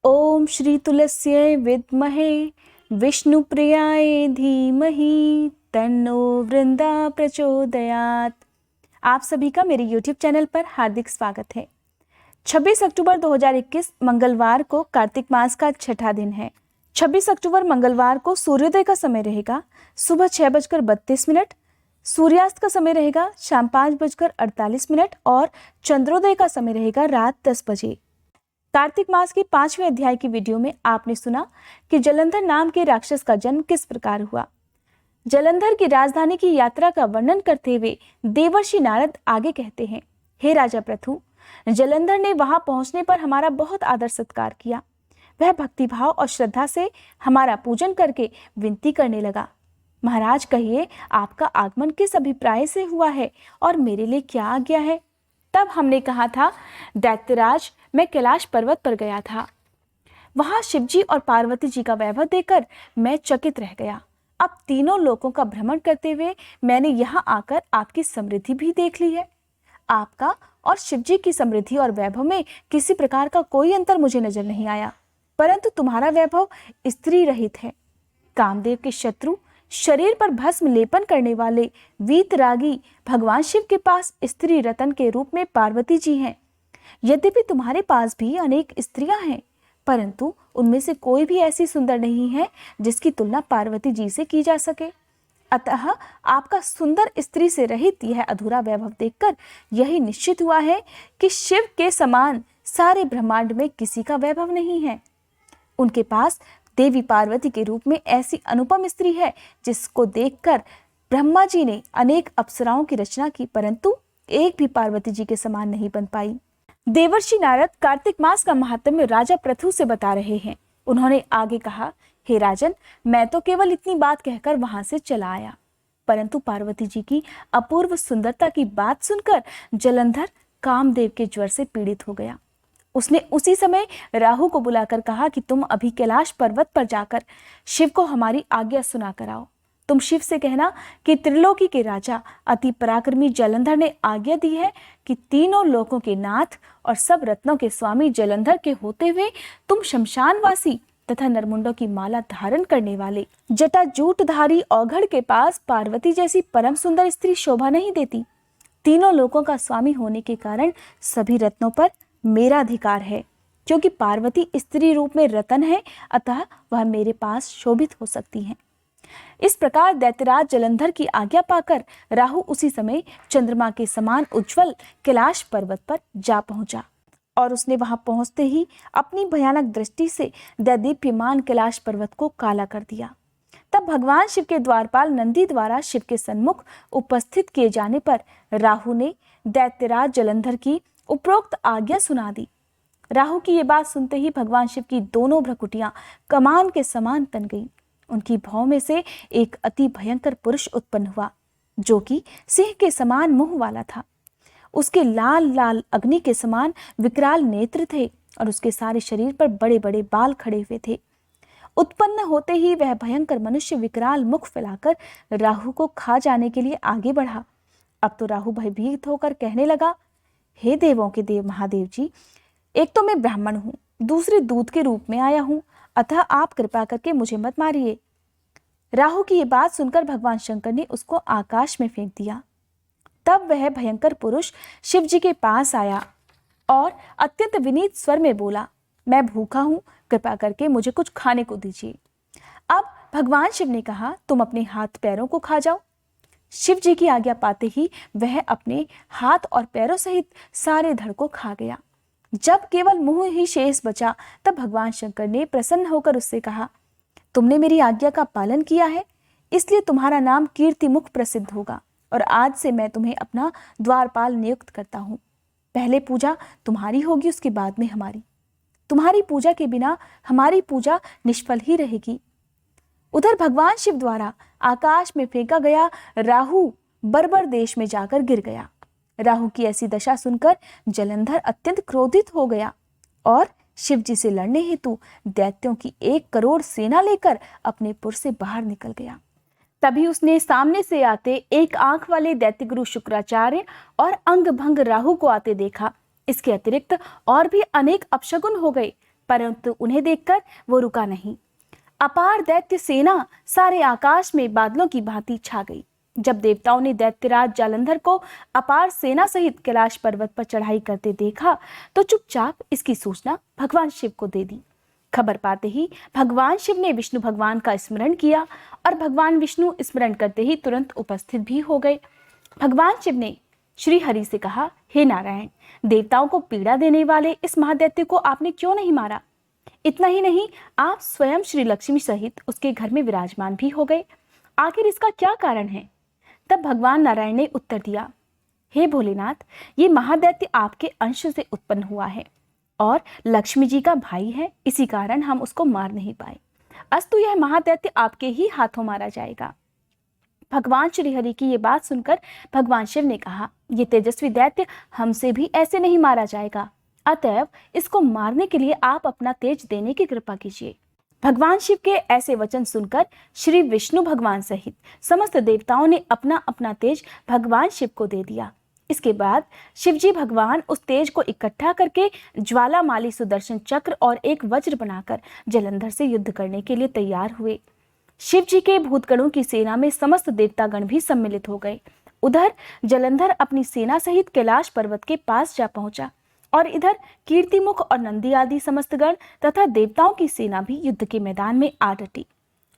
ओम श्री तुलस्यै विद्महे विष्णुप्रियाय धीमहि तन्नो वृंदा प्रचोदयात्। आप सभी का मेरे YouTube चैनल पर हार्दिक स्वागत है। 26 अक्टूबर 2021 मंगलवार को कार्तिक मास का छठा दिन है। 26 अक्टूबर मंगलवार को सूर्योदय का समय रहेगा सुबह 6:32, सूर्यास्त का समय रहेगा शाम 5:48 और चंद्रोदय का समय रहेगा रात 10 बजे। कार्तिक मास की 5वें अध्याय की वीडियो में आपने सुना कि जलंधर नाम के राक्षस का जन्म किस प्रकार हुआ। जलंधर की राजधानी की यात्रा का वर्णन करते हुए देवर्षि नारद आगे कहते हैं, हे राजा पृथु, जलंधर ने वहां पहुंचने पर हमारा बहुत आदर सत्कार किया। वह भक्तिभाव और श्रद्धा से हमारा पूजन करके विनती करने लगा, महाराज कहिए आपका आगमन किस अभिप्राय से हुआ है और मेरे लिए क्या आज्ञा है। तब हमने कहा था, दैत्यराज, मैं कैलाश पर्वत पर गया था। वहां शिवजी और पार्वती जी का वैभव देखकर मैं चकित रह गया। अब तीनों लोकों का भ्रमण करते हुए मैंने यहाँ आकर आपकी समृद्धि भी देख ली है। आपका और शिवजी की समृद्धि और वैभव में किसी प्रकार का कोई अंतर मुझे नजर नहीं आया, परंतु तुम्हारा वैभव स्त्री रहित है। कामदेव के शत्रु, शरीर पर भस्म लेपन करने वाले वीतरागी भगवान शिव के पास स्त्री रतन के रूप में पार्वती जी हैं। यद्यपि तुम्हारे पास भी अनेक स्त्रियां हैं, परंतु उनमें से कोई भी ऐसी सुंदर नहीं है जिसकी तुलना पार्वती जी से की जा सके। अतः आपका सुंदर स्त्री से रहित यह अधूरा वैभव देखकर यही निश्चित हुआ है कि शिव के समान सारे ब्रह्मांड में किसी का वैभव नहीं है। उनके पास देवी पार्वती के रूप में ऐसी अनुपम स्त्री है जिसको देखकर ब्रह्मा जी ने अनेक अप्सराओं की रचना की, परंतु एक भी पार्वती जी के समान नहीं बन पाई। देवर्षि नारद कार्तिक मास का महात्म्य राजा पृथु से बता रहे हैं। उन्होंने आगे कहा, हे राजन, मैं तो केवल इतनी बात कहकर वहां से चला आया, परंतु पार्वती जी की अपूर्व सुंदरता की बात सुनकर जलंधर कामदेव के ज्वर से पीड़ित हो गया। उसने उसी समय राहु को बुलाकर कहा कि तुम अभी कैलाश पर्वत पर जाकर शिव को हमारी आज्ञा सुना कर आओ। तुम शिव से कहना कि त्रिलोकी के राजा अति पराक्रमी जलंधर ने आज्ञा दी है कि तीनों लोकों के नाथ और सब रत्नों के स्वामी जलंधर के होते हुए तुम शमशानवासी तथा नरमुंडों की माला धारण करने वाले जटाजूटधारी औघड़ के पास पार्वती जैसी परम सुंदर स्त्री शोभा नहीं देती। तीनों लोकों का स्वामी होने के कारण सभी रत्नों पर मेरा अधिकार है, क्योंकि पार्वती स्त्री रूप में रतन है, अतः वह मेरे पास शोभित हो सकती हैं। इस प्रकार दैत्यराज जलंधर की आज्ञा पाकर राहु उसी समय चंद्रमा के समान उज्जवल कैलाश पर्वत पर जा पहुंचा और उसने वहां पहुंचते ही अपनी भयानक दृष्टि से दैदीप्यमान कैलाश पर्वत को काला कर दिया। तब भगवान शिव के द्वारपाल नंदी द्वारा शिव के सन्मुख उपस्थित किए जाने पर राहु ने दैत्यराज जलंधर की उपरोक्त आज्ञा सुना दी। राहु की ये बात सुनते ही भगवान शिव की दोनों भ्रकुटियां कमान के समान तन गईं। उनकी भौं में से एक अति भयंकर पुरुष उत्पन्न हुआ, जो कि सिंह के समान मुंह वाला था। उसके लाल लाल अग्नि के समान विकराल नेत्र थे और उसके सारे शरीर पर बड़े बड़े बाल खड़े हुए थे। उत्पन्न होते ही वह भयंकर मनुष्य विकराल मुख फैलाकर राहु को खा जाने के लिए आगे बढ़ा। अब तो राहु भयभीत होकर कहने लगा, हे देवों के देव महादेव जी, एक तो मैं ब्राह्मण हूं, दूसरे दूत के रूप में आया हूं, अतः आप कृपा करके मुझे मत मारिए। राहु की ये बात सुनकर भगवान शंकर ने उसको आकाश में फेंक दिया। तब वह भयंकर पुरुष शिव जी के पास आया और अत्यंत विनीत स्वर में बोला, मैं भूखा हूं, कृपा करके मुझे कुछ खाने को दीजिए। अब भगवान शिव ने कहा, तुम अपने हाथ पैरों को खा जाओ। शिव जी की आज्ञा पाते ही वह अपने हाथ और पैरों सहित सारे धड़ को खा गया। जब केवल मुंह ही शेष बचा, तब भगवान शंकर ने प्रसन्न होकर उससे कहा, तुमने मेरी आज्ञा का पालन किया है, इसलिए तुम्हारा नाम कीर्तिमुख प्रसिद्ध होगा और आज से मैं तुम्हें अपना द्वारपाल नियुक्त करता हूँ। पहले पूजा तुम्हारी होगी, उसके बाद में हमारी। तुम्हारी पूजा के बिना हमारी पूजा निष्फल ही रहेगी। उधर भगवान शिव द्वारा आकाश में फेंका गया राहु बर्बर देश में जाकर गिर गया। राहु की ऐसी दशा सुनकर जलंधर अत्यंत क्रोधित हो गया और शिव जी से लड़ने हेतु दैत्यों की 1 करोड़ सेना लेकर अपने पुर से बाहर निकल गया। तभी उसने सामने से आते एक आंख वाले दैत्य गुरु शुक्राचार्य और अंग भंग राहु को आते देखा। इसके अतिरिक्त और भी अनेक अपशगुन हो गए। परंतु उन्हें देखकर वो रुका नहीं। अपार दैत्य सेना सारे आकाश में बादलों की भांति छा गई। जब देवताओं ने दैत्यराज जालंधर को अपार सेना सहित कैलाश पर्वत पर चढ़ाई करते देखा तो चुपचाप इसकी सूचना भगवान शिव को दे दी। खबर पाते ही भगवान शिव ने विष्णु भगवान का स्मरण किया और भगवान विष्णु स्मरण करते ही तुरंत उपस्थित भी हो गए। भगवान शिव ने श्री हरि से कहा, हे नारायण, देवताओं को पीड़ा देने वाले इस महादैत्य को आपने क्यों नहीं मारा? इतना ही नहीं, आप स्वयं श्री लक्ष्मी सहित उसके घर में विराजमान भी हो गए। आखिर इसका क्या कारण है? तब भगवान नारायण ने उत्तर दिया, हे भोलेनाथ, ये महादैत्य आपके अंश से उत्पन्न हुआ है और लक्ष्मी जी का भाई है, इसी कारण हम उसको मार नहीं पाए। अस्तु यह महादैत्य आपके ही हाथों मारा जाएगा। भगवान श्री हरि की ये बात सुनकर भगवान शिव ने कहा, ये तेजस्वी दैत्य हमसे भी ऐसे नहीं मारा जाएगा, अतएव इसको मारने के लिए आप अपना तेज देने की कृपा कीजिए। भगवान शिव के ऐसे वचन सुनकर श्री विष्णु भगवान सहित समस्त देवताओं ने अपना अपना तेज भगवान शिव को दे दिया। इसके बाद शिवजी भगवान उस तेज को इकट्ठा करके ज्वालामाली सुदर्शन चक्र और एक वज्र बनाकर जलंधर से युद्ध करने के लिए तैयार हुए। शिव जी के भूतगणों की सेना में समस्त देवतागण भी सम्मिलित हो गए। उधर जलंधर अपनी सेना सहित कैलाश पर्वत के पास जा पहुंचा और इधर कीर्तिमुख और नंदी आदि समस्त गण तथा देवताओं की सेना भी युद्ध के मैदान में आ डटी।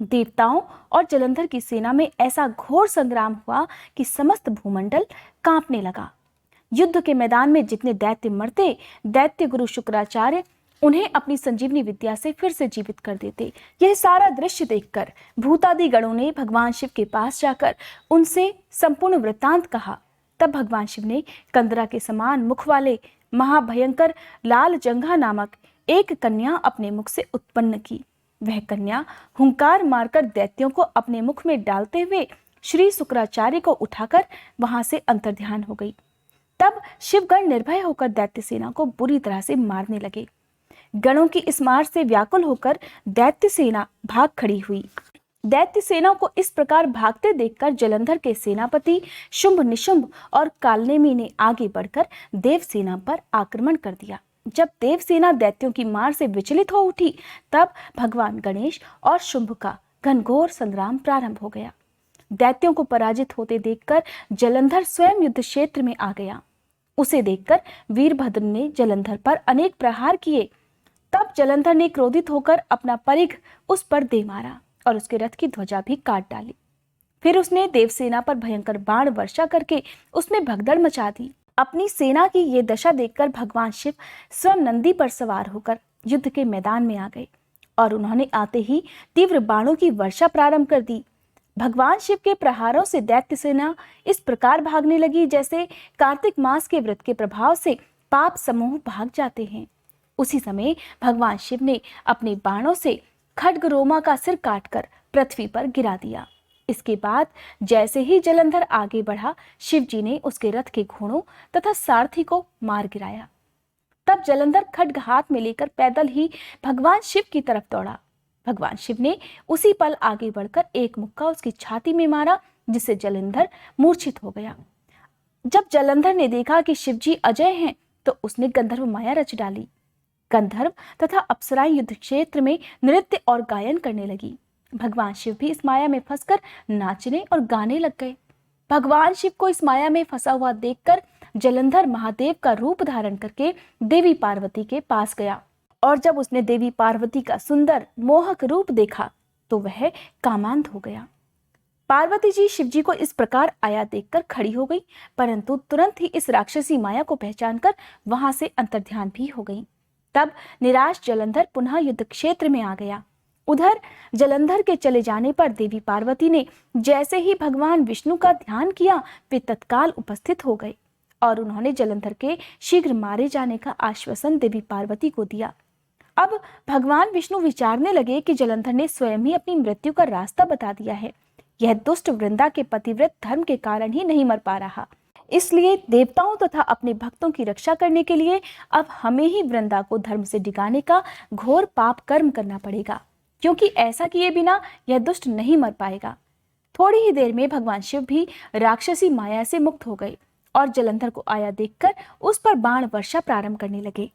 देवताओं और जलंधर की सेना में ऐसा घोर संग्राम हुआ कि समस्त भूमंडल कांपने लगा। युद्ध के मैदान में जितने दैत्य मरते, दैत्य गुरु शुक्राचार्य उन्हें अपनी संजीवनी विद्या से फिर से जीवित कर देते। यह सारा दृश्य देखकर भूतादि गणों ने भगवान शिव के पास जाकर उनसे संपूर्ण वृत्तांत कहा। तब भगवान शिव ने कंदरा के समान मुख वाले महाभयंकर लाल जंघा नामक एक कन्या अपने मुख से उत्पन्न की। वह कन्या हुंकार मारकर दैत्यों को अपने मुख में डालते हुए श्री शुक्राचार्य को उठाकर वहां से अंतर्ध्यान हो गई। तब शिवगण निर्भय होकर दैत्य सेना को बुरी तरह से मारने लगे। गणों की इस मार से व्याकुल होकर दैत्य सेना भाग खड़ी हुई। दैत्य सेना को इस प्रकार भागते देखकर जलंधर के सेनापति शुंभ निशुंभ और कालनेमी ने आगे बढ़कर देव सेना पर आक्रमण कर दिया। जब देव सेना दैत्यों की मार से विचलित हो उठी, तब भगवान गणेश और शुंभ का घनघोर संग्राम प्रारंभ हो गया। दैत्यों को पराजित होते देखकर जलंधर स्वयं युद्ध क्षेत्र में आ गया। उसे देखकर वीरभद्र ने जलंधर पर अनेक प्रहार किए। तब जलंधर ने क्रोधित होकर अपना परिघ उस पर दे मारा और उसके रथ की ध्वजा भी काट डाली। फिर उसने देवसेना पर भयंकर बाण वर्षा करके उसमें भगदड़ मचा दी। अपनी सेना की ये दशा देखकर भगवान शिव स्वयं नंदी पर सवार होकर युद्ध के मैदान में आ गए और उन्होंने आते ही तीव्र बाणों की वर्षा प्रारंभ कर दी। भगवान शिव के प्रहारों से दैत्य सेना इस प्रकार भागने लगी जैसे कार्तिक मास के व्रत के प्रभाव से पाप समूह भाग जाते हैं। उसी समय भगवान शिव ने अपने बाणों से खड्ग रोमा का सिर काटकर पृथ्वी पर गिरा दिया। इसके बाद जैसे ही जलंधर आगे बढ़ा, शिव जी ने उसके रथ के घोड़ों तथा सारथी को मार गिराया। तब जलंधर खड्ग हाथ में लेकर पैदल ही भगवान शिव की तरफ दौड़ा। भगवान शिव ने उसी पल आगे बढ़कर एक मुक्का उसकी छाती में मारा, जिससे जलंधर मूर्छित हो गया। जब जलंधर ने देखा कि शिव जी अजय हैं, तो उसने गंधर्व माया रच डाली। गंधर्व तथा अप्सराएं युद्ध क्षेत्र में नृत्य और गायन करने लगी। भगवान शिव भी इस माया में फंसकर नाचने और गाने लग गए। भगवान शिव को इस माया में फंसा हुआ देखकर जलंधर महादेव का रूप धारण करके देवी पार्वती के पास गया और जब उसने देवी पार्वती का सुंदर मोहक रूप देखा तो वह कामांध हो गया। पार्वती जी शिव जी को इस प्रकार आया देखकर खड़ी हो गई, परंतु तुरंत ही इस राक्षसी माया को पहचानकर वहां से अंतर्ध्यान भी हो गई। तब निराश जलंधर पुनः युद्ध क्षेत्र में आ गया। उधर जलंधर के चले जाने पर देवी पार्वती ने जैसे ही भगवान विष्णु का ध्यान किया, वे तत्काल उपस्थित हो गए और उन्होंने जलंधर के शीघ्र मारे जाने का आश्वासन देवी पार्वती को दिया। अब भगवान विष्णु विचारने लगे कि जलंधर ने स्वयं ही अपनी मृत्यु का रास्ता बता दिया है। यह दुष्ट वृंदा के पतिव्रत धर्म के कारण ही नहीं मर पा रहा, इसलिए देवताओं तथा अपने भक्तों की रक्षा करने के लिए अब हमें ही वृंदा को धर्म से डिगाने का घोर पाप कर्म करना पड़ेगा, क्योंकि ऐसा किए बिना यह दुष्ट नहीं मर पाएगा। थोड़ी ही देर में भगवान शिव भी राक्षसी माया से मुक्त हो गए और जलंधर को आया देखकर उस पर बाण वर्षा प्रारंभ करने लगे।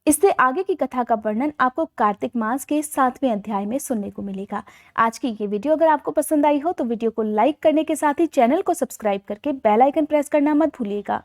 इससे आगे की कथा का वर्णन आपको कार्तिक मास के 7वें अध्याय में सुनने को मिलेगा। आज की ये वीडियो अगर आपको पसंद आई हो तो वीडियो को लाइक करने के साथ ही चैनल को सब्सक्राइब करके बेल आइकन प्रेस करना मत भूलिएगा।